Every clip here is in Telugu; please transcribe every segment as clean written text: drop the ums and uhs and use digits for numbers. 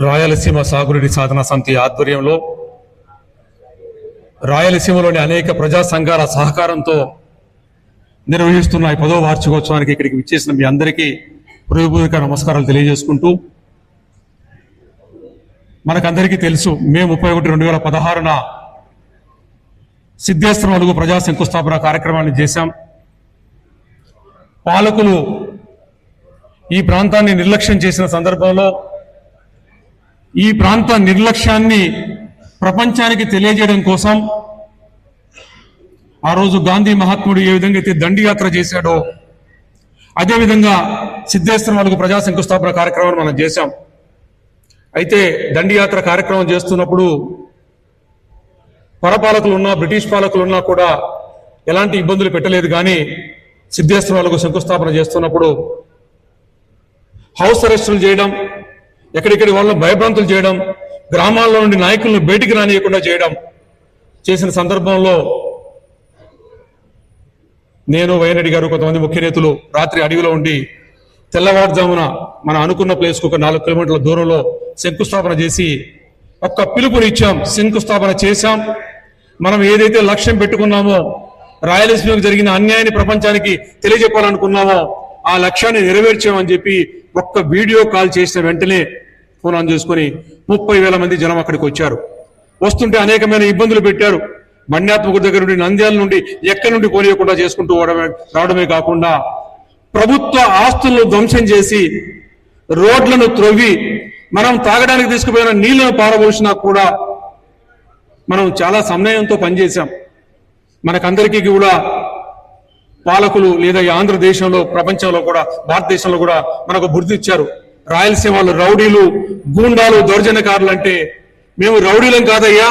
రాయలసీమ సాగునీటి సాధన సమితి ఆధ్వర్యంలో రాయలసీమలోని అనేక ప్రజా సంఘాల సహకారంతో నిర్వహిస్తున్న ఈ 10వ వార్షికోత్సవానికి ఇక్కడికి విచ్చేసిన మీ అందరికీ హృదయపూర్వక నమస్కారాలు తెలియజేసుకుంటూ, మనకందరికీ తెలుసు మే 31, 2016న సిద్ధేశ్వరం అలుగు ప్రజా శంకుస్థాపన కార్యక్రమాన్ని చేశాం. పాలకులు ఈ ప్రాంతాన్ని నిర్లక్ష్యం చేసిన సందర్భంలో ఈ ప్రాంత నిర్లక్ష్యాన్ని ప్రపంచానికి తెలియజేయడం కోసం ఆ రోజు గాంధీ మహాత్ముడు ఏ విధంగా అయితే దండియాత్ర చేశాడో అదేవిధంగా సిద్ధేశ్వరం అలుగు ప్రజా శంకుస్థాపన కార్యక్రమాన్ని మనం చేశాం. అయితే దండియాత్ర కార్యక్రమం చేస్తున్నప్పుడు పరపాలకులున్నా బ్రిటిష్ పాలకులున్నా కూడా ఎలాంటి ఇబ్బందులు పెట్టలేదు. కానీ సిద్ధేశ్వరం అలుగు శంకుస్థాపన చేస్తున్నప్పుడు హౌస్ అరెస్టులు చేయడం, ఎక్కడిక్కడి వాళ్ళని భయభ్రాంతులు చేయడం, గ్రామాల్లో నుండి నాయకులను బయటికి రానియకుండా చేసిన సందర్భంలో నేను, వైఎన్రెడ్డి గారు, కొంతమంది ముఖ్య నేతలు రాత్రి అడవిలో ఉండి తెల్లవారుజామున మనం అనుకున్న ప్లేస్కు ఒక 4 కిలోమీటర్ల దూరంలో శంకుస్థాపన చేసి ఒక్క పిలుపునిచ్చాం. శంకుస్థాపన చేశాం. మనం ఏదైతే లక్ష్యం పెట్టుకున్నామో, రాయలసీమకు జరిగిన అన్యాయాన్ని ప్రపంచానికి తెలియజెప్పాలనుకున్నామో ఆ లక్ష్యాన్ని నెరవేర్చామని చెప్పి ఒక్క వీడియో కాల్ చేసిన వెంటనే ఫోన్ ఆన్ చేసుకుని 30,000 మంది జనం అక్కడికి వచ్చారు. వస్తుంటే అనేకమైన ఇబ్బందులు పెట్టారు. బండ్యాత్మకు దగ్గర నుండి, నంద్యాల నుండి, ఎక్కడి నుండి పోనీయకుండా చేసుకుంటూ రావడమే కాకుండా ప్రభుత్వ ఆస్తులను ధ్వంసం చేసి రోడ్లను త్రవ్వి మనం తాగడానికి తీసుకుపోయిన నీళ్లను పారబోసినా కూడా మనం చాలా సమన్వయంతో పనిచేశాం. మనకందరికీ కూడా పాలకులు లేదా ఈ ఆంధ్రదేశంలో, ప్రపంచంలో కూడా, భారతదేశంలో కూడా మనకు గుర్తు ఇచ్చారు. రాయలసీమలో రౌడీలు, గూండాలు, దౌర్జన్యకారులు అంటే మేము రౌడీలం కాదయ్యా,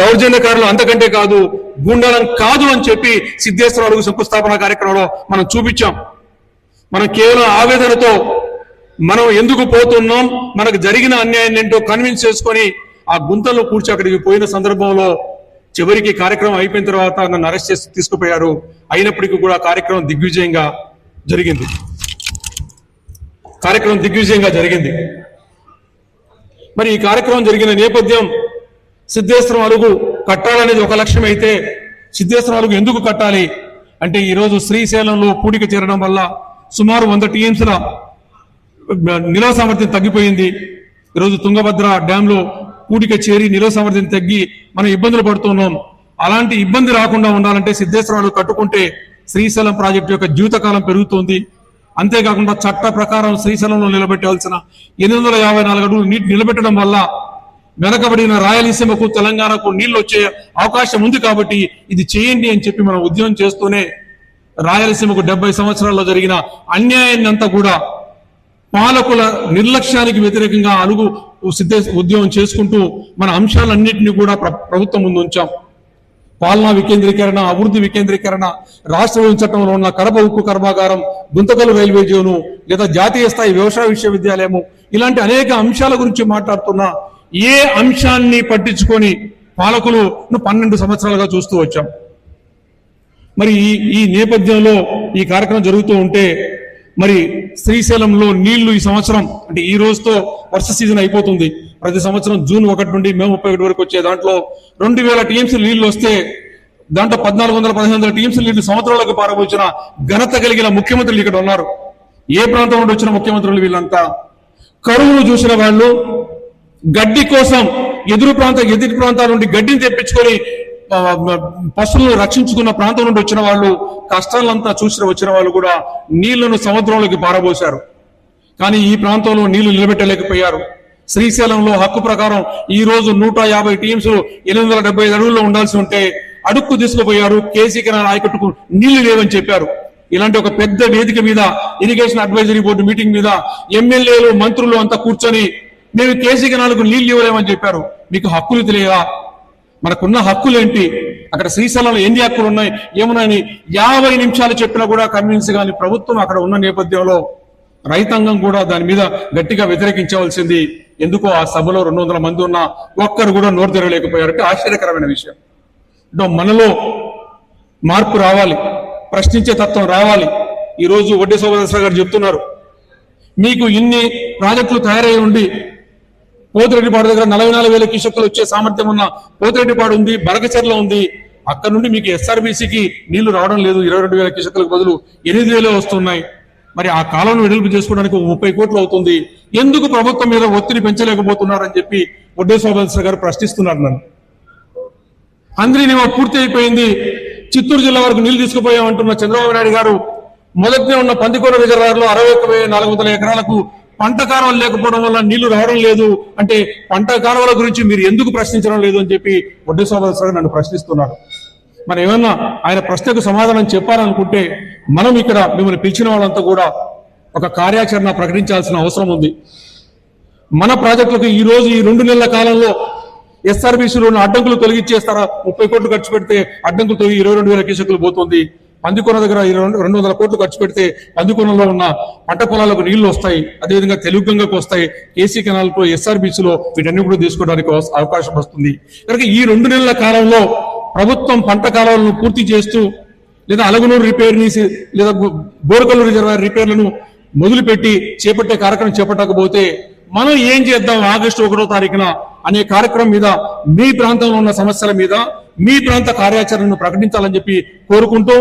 దౌర్జన్యకారులు అంతకంటే కాదు, గూండాలం కాదు అని చెప్పి సిద్ధేశ్వరం అలుగు శంకుస్థాపన కార్యక్రమంలో మనం చూపించాం. మనం కేవలం ఆవేదనతో మనం ఎందుకు పోతున్నాం, మనకు జరిగిన అన్యాయాన్ని ఏంటో కన్విన్స్ చేసుకొని ఆ గుంతల్లో కూర్చి అక్కడికి పోయిన సందర్భంలో చివరికి కార్యక్రమం అయిపోయిన తర్వాత నన్ను అరెస్ట్ చేసి తీసుకుపోయారు. అయినప్పటికీ కూడా కార్యక్రమం దిగ్విజయంగా జరిగింది. మరి ఈ కార్యక్రమం జరిగిన నేపథ్యం, సిద్ధేశ్వరం అలుగు కట్టాలనేది ఒక లక్ష్యం అయితే, సిద్ధేశ్వరం అలుగు ఎందుకు కట్టాలి అంటే, ఈరోజు శ్రీశైలంలో పూడిక చేరడం వల్ల సుమారు 100 టీఎంసీల నిల్వ సామర్థ్యం తగ్గిపోయింది. ఈరోజు తుంగభద్ర డ్యాంలో పూడిక చేరి నిల్వ సామర్థ్యం తగ్గి మనం ఇబ్బందులు పడుతున్నాం. అలాంటి ఇబ్బంది రాకుండా ఉండాలంటే సిద్ధేశ్వరం అలుగు కట్టుకుంటే శ్రీశైలం ప్రాజెక్టు యొక్క జీవితకాలం పెరుగుతుంది. అంతేకాకుండా చట్ట ప్రకారం శ్రీశైలంలో నిలబెట్టవలసిన 854 అడుగులు నీటి నిలబెట్టడం వల్ల వెనకబడిన రాయలసీమకు, తెలంగాణకు నీళ్లు వచ్చే అవకాశం ఉంది. కాబట్టి ఇది చేయండి అని చెప్పి మనం ఉద్యమం చేస్తూనే రాయలసీమకు 70 సంవత్సరాల్లో జరిగిన అన్యాయాన్ని అంతా కూడా పాలకుల నిర్లక్ష్యానికి వ్యతిరేకంగా అలుగు ఉద్యమం చేసుకుంటూ మన అంశాలన్నింటినీ కూడా ప్రభుత్వం ముందు ఉంచాం. పాలనా వికేంద్రీకరణ, అభివృద్ధి వికేంద్రీకరణ, రాష్ట్ర విభజన చట్టంలో ఉన్న కడప ఉక్కు కర్మాగారం, గుంతకల్ రైల్వే జోను, లేదా జాతీయ స్థాయి వ్యవసాయ విశ్వవిద్యాలయము, ఇలాంటి అనేక అంశాల గురించి మాట్లాడుతున్న ఏ అంశాన్ని పట్టించుకొని పాలకులు 12 సంవత్సరాలుగా చూస్తూ వచ్చాం. మరి ఈ నేపథ్యంలో ఈ కార్యక్రమం జరుగుతూ ఉంటే, మరి శ్రీశైలంలో నీళ్లు ఈ సంవత్సరం అంటే ఈ రోజుతో వర్ష సీజన్ అయిపోతుంది. ప్రతి సంవత్సరం జూన్ 1 నుండి మే 31 వరకు వచ్చే దాంట్లో 2000 టీఎంసీ నీళ్లు వస్తే దాంట్లో 1400-1500 టీఎంసీ నీళ్లు సంవత్సరాలకు పారబోచిన ఘనత కలిగిన ముఖ్యమంత్రులు ఇక్కడ ఉన్నారు. ఏ ప్రాంతం నుండి వచ్చిన ముఖ్యమంత్రులు వీళ్ళంతా? కరువును చూసిన వాళ్ళు, గడ్డి కోసం ఎదురు ప్రాంతాల నుండి గడ్డిని తెప్పించుకొని పశువులను రక్షించుకున్న ప్రాంతం నుండి వచ్చిన వాళ్ళు, కష్టాలంతా వచ్చిన వాళ్ళు కూడా నీళ్లను సముద్రంలోకి పారబోశారు. కానీ ఈ ప్రాంతంలో నీళ్లు నిలబెట్టలేకపోయారు. శ్రీశైలంలో హక్కు ప్రకారం ఈ రోజు 150 టీఎంసీలు 875 అడుగుల్లో ఉండాల్సి ఉంటే అడుక్కు తీసుకుపోయారు. కేసీ కెనాల్ ఆయకట్టుకు నీళ్లు లేవని చెప్పారు. ఇలాంటి ఒక పెద్ద వేదిక మీద, ఇరిగేషన్ అడ్వైజరీ బోర్డు మీటింగ్ మీద ఎమ్మెల్యేలు, మంత్రులు అంతా కూర్చొని మేము కేసీ కెనాల్కు నీళ్లు ఇవ్వలేమని చెప్పారు. మీకు హక్కులు తెలియదా? మనకున్న హక్కులేంటి? అక్కడ శ్రీశైలంలో ఎన్ని హక్కులు ఉన్నాయి, ఏమున్నాయని 50 నిమిషాలు చెప్పినా కూడా కన్విన్స్ గాని ప్రభుత్వం అక్కడ ఉన్న నేపథ్యంలో రైతాంగం కూడా దాని మీద గట్టిగా వ్యతిరేకించవలసింది. ఎందుకో ఆ సభలో 200 మంది ఉన్నా ఒక్కరు కూడా నోరు తెరవలేకపోయారంటే ఆశ్చర్యకరమైన విషయం. మనలో మార్పు రావాలి, ప్రశ్నించే తత్వం రావాలి. ఈరోజు వడ్డీ శోభదాస్ గారు చెప్తున్నారు, మీకు ఇన్ని ప్రాజెక్టులు తయారై ఉండి పోతిరెడ్డిపాడు దగ్గర 44,000 క్యూసెక్కులు వచ్చే సామర్థ్యం ఉన్న పోతిరెడ్డిపాడు ఉంది, బరకచెర్ల ఉంది. అక్కడ నుండి మీకు ఎస్ఆర్బీసీకి నీళ్లు రావడం లేదు. 22,000 క్యూసెక్కులకు బదులు 8,000 వస్తున్నాయి. మరి ఆ కాలంలో వెడల్పు చేసుకోవడానికి 30 కోట్లు అవుతుంది. ఎందుకు ప్రభుత్వం మీద ఒత్తిడి పెంచలేకపోతున్నారని చెప్పి వడ్డే శోభన్ గారు ప్రశ్నిస్తున్నారు నన్ను. అంద్రినివా పూర్తి అయిపోయింది, చిత్తూరు జిల్లా వరకు నీళ్లు తీసుకుపోయామంటున్న చంద్రబాబు నాయుడు గారు మొదటినే ఉన్న పందికొండ రిజర్వాయర్లో 61,400 ఎకరాలకు పంట కాలువలు లేకపోవడం వల్ల నీళ్లు రావడం లేదు అంటే పంట కాలువల గురించి మీరు ఎందుకు ప్రశ్నించడం లేదు అని చెప్పి వడ్డే శోభన్ గారు నన్ను ప్రశ్నిస్తున్నారు. మనం ఏమన్నా ఆయన ప్రశ్నకు సమాధానం చెప్పాలనుకుంటే మనం ఇక్కడ మిమ్మల్ని పిలిచిన వాళ్ళంతా కూడా ఒక కార్యాచరణ ప్రకటించాల్సిన అవసరం ఉంది. మన ప్రాజెక్టులకు ఈ రోజు ఈ 2 నెలల కాలంలో ఎస్ఆర్బీసీలో ఉన్న అడ్డంకులు తొలగించేస్తారా? 30 కోట్లు ఖర్చు పెడితే అడ్డంకులు తొలగి 22,000 క్యూసెక్కులు పోతుంది. పందికొన దగ్గర 200 కోట్లు ఖర్చు పెడితే పందికొనలో ఉన్న పంట పొలాలకు నీళ్లు వస్తాయి. అదేవిధంగా తెలుగుగంగకు వస్తాయి. కేసీ కెనాల్తో ఎస్ఆర్బీసీలో వీటన్ని కూడా తీసుకోవడానికి అవకాశం వస్తుంది. కనుక ఈ 2 నెలల కాలంలో ప్రభుత్వం పంట కాలువలను పూర్తి చేస్తూ లేదా అలగనూరు రిపేర్ని లేదా బోరకల్లు రిజర్వాయర్ రిపేర్లను మొదలుపెట్టి చేపట్టే కార్యక్రమం చేపట్టకపోతే మనం ఏం చేద్దాం ఆగస్టు 1వ తారీఖున అనే కార్యక్రమం మీద మీ ప్రాంతంలో ఉన్న సమస్యల మీద మీ ప్రాంత కార్యాచరణను ప్రకటించాలని చెప్పి కోరుకుంటూ